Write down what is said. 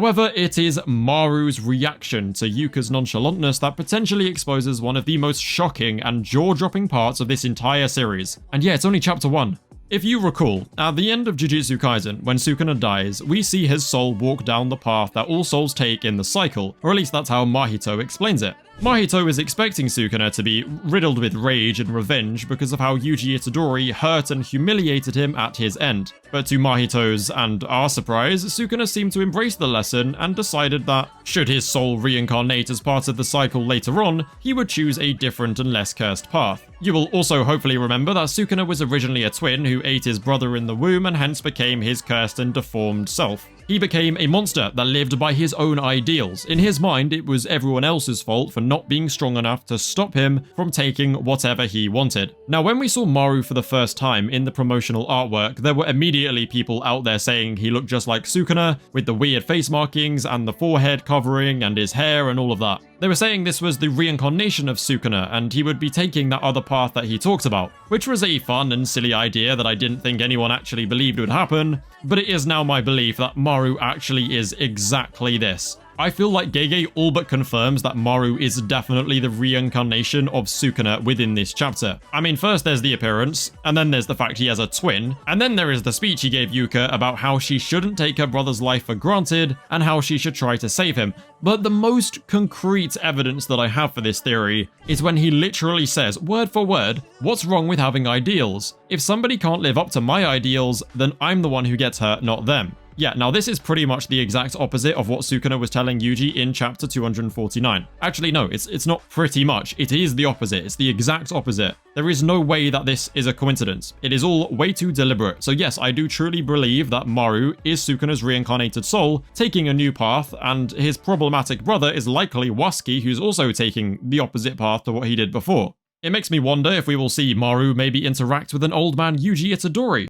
However, it is Maru's reaction to Yuka's nonchalantness that potentially exposes one of the most shocking and jaw-dropping parts of this entire series. And yeah, it's only chapter 1. If you recall, at the end of Jujutsu Kaisen, when Sukuna dies, we see his soul walk down the path that all souls take in the cycle, or at least that's how Mahito explains it. Mahito is expecting Sukuna to be riddled with rage and revenge because of how Yuji Itadori hurt and humiliated him at his end. But to Mahito's and our surprise, Sukuna seemed to embrace the lesson and decided that, should his soul reincarnate as part of the cycle later on, he would choose a different and less cursed path. You will also hopefully remember that Sukuna was originally a twin who ate his brother in the womb and hence became his cursed and deformed self. He became a monster that lived by his own ideals. In his mind, it was everyone else's fault for not being strong enough to stop him from taking whatever he wanted. Now, when we saw Maru for the first time in the promotional artwork, there were immediately people out there saying he looked just like Sukuna, with the weird face markings and the forehead covering and his hair and all of that. They were saying this was the reincarnation of Sukuna and he would be taking that other path that he talked about, which was a fun and silly idea that I didn't think anyone actually believed would happen, but it is now my belief that Maru actually is exactly this. I feel like Gege all but confirms that Maru is definitely the reincarnation of Sukuna within this chapter. I mean, first there's the appearance, and then there's the fact he has a twin, and then there is the speech he gave Yuka about how she shouldn't take her brother's life for granted, and how she should try to save him. But the most concrete evidence that I have for this theory is when he literally says, word for word, what's wrong with having ideals? If somebody can't live up to my ideals, then I'm the one who gets hurt, not them. Yeah, now this is pretty much the exact opposite of what Sukuna was telling Yuji in chapter 249. Actually, no, it's not pretty much. It is the opposite. It's the exact opposite. There is no way that this is a coincidence. It is all way too deliberate. So yes, I do truly believe that Maru is Sukuna's reincarnated soul, taking a new path, and his problematic brother is likely Wasuki, who's also taking the opposite path to what he did before. It makes me wonder if we will see Maru maybe interact with an old man Yuji Itadori.